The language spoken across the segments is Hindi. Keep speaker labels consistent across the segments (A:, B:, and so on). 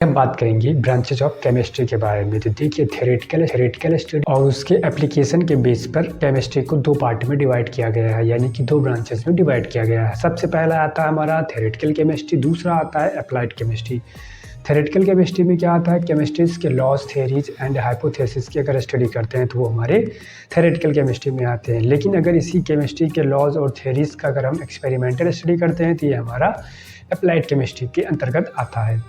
A: हम बात करेंगे ब्रांचेज ऑफ केमिस्ट्री के बारे में। तो देखिए थ्योरेटिकल स्टडी और उसके एप्लीकेशन के बेस पर केमिस्ट्री को दो पार्ट में डिवाइड किया गया है, यानी कि दो ब्रांचेस में डिवाइड किया गया है। सबसे पहला आता है हमारा थ्योरेटिकल केमिस्ट्री, दूसरा आता है अप्लाइड केमिस्ट्री। थ्योरेटिकल केमिस्ट्री में क्या आता है, केमिस्ट्रीज के लॉज, थ्योरीज एंड हाइपोथेसिस की अगर स्टडी करते हैं तो वो हमारे थ्योरेटिकल केमिस्ट्री में आते हैं। लेकिन अगर इसी केमिस्ट्री के लॉज और थ्योरीज का अगर हम एक्सपेरिमेंटल स्टडी करते हैं तो ये हमारा अप्लाइड केमिस्ट्री के अंतर्गत आता है।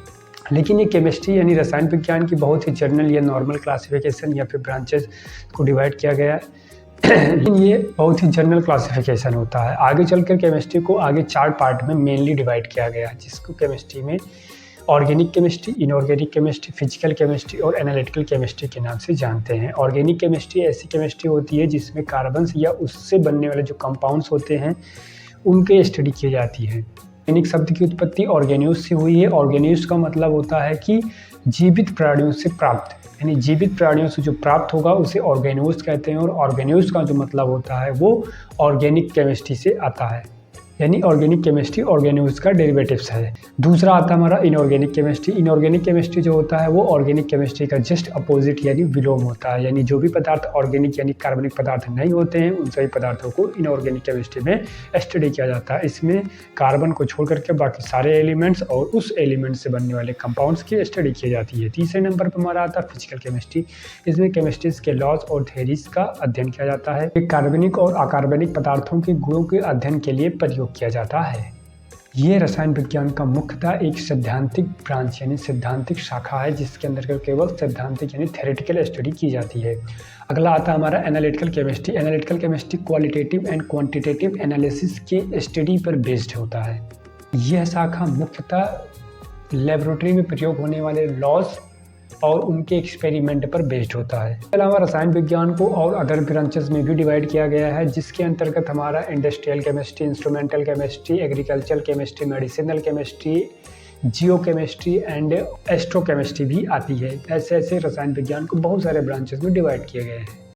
A: लेकिन ये केमिस्ट्री यानी रसायन विज्ञान की बहुत ही जनरल या नॉर्मल क्लासिफिकेशन या फिर ब्रांचेस को डिवाइड किया गया है। लेकिन ये बहुत ही जनरल क्लासिफिकेशन होता है। आगे चलकर केमिस्ट्री को आगे 4 पार्ट में मेनली डिवाइड किया गया है, जिसको केमिस्ट्री में organic chemistry, inorganic chemistry, physical chemistry और एनालिटिकल केमिस्ट्री के नाम से जानते हैं। ऑर्गेनिक केमिस्ट्री ऐसी केमिस्ट्री होती है जिसमें कार्बन या उससे बनने वाले जो कंपाउंड्स होते हैं उनके स्टडी की जाती है। ऑर्गेनिक शब्द की उत्पत्ति ऑर्गेन्यूज से हुई है। ऑर्गेन्यूज का मतलब होता है कि जीवित प्राणियों से प्राप्त, यानी जीवित प्राणियों से जो प्राप्त होगा उसे ऑर्गेन्यूज कहते हैं। और ऑर्गेन्यूज का जो मतलब होता है वो ऑर्गेनिक केमिस्ट्री से आता है, यानी ऑर्गेनिक केमिस्ट्री ऑर्गेन्यूज का डेरिवेटिव्स है। दूसरा आता है हमारा इनऑर्गेनिक केमिस्ट्री। इनऑर्गेनिक केमिस्ट्री जो होता है वो ऑर्गेनिक केमिस्ट्री का जस्ट अपोजिट यानी विलोम होता है, यानी जो भी पदार्थ ऑर्गेनिक यानी कार्बनिक पदार्थ नहीं होते हैं उन सभी पदार्थों को इनऑर्गेनिक केमिस्ट्री में स्टडी किया जाता है। इसमें कार्बन को छोड़ करके बाकी सारे एलिमेंट्स और उस एलिमेंट से बनने वाले कंपाउंड्स की स्टडी की जाती है। तीसरे नंबर पर हमारा आता है फिजिकल केमिस्ट्री। इसमें केमिस्ट्रीज के लॉज और थ्योरीज का अध्ययन किया जाता है। कार्बनिक और अकार्बनिक पदार्थों के गुणों के अध्ययन के लिए प्रयोग किया जाता है। ये रसायन विज्ञान का मुख्यतः एक सैद्धांतिक ब्रांच यानी सैद्धांतिक शाखा है, जिसके अंदर केवल सैद्धांतिक यानी थ्योरेटिकल स्टडी की जाती है। अगला आता है हमारा analytical chemistry. Analytical chemistry qualitative and quantitative analysis के स्टडी पर बेस्ड होता है। यह शाखा मुख्यतः लेबोरेटरी में प्रयोग होने वाले लॉज और उनके एक्सपेरिमेंट पर बेस्ड होता है। इसके अलावा रसायन विज्ञान को और अदर ब्रांचेस में भी डिवाइड किया गया है, जिसके अंतर्गत हमारा industrial chemistry, instrumental chemistry, agricultural chemistry, medicinal chemistry, Jio chemistry and astro chemistry भी आती है। ऐसे ऐसे रसायन विज्ञान को बहुत सारे ब्रांचेस में डिवाइड किए गए हैं।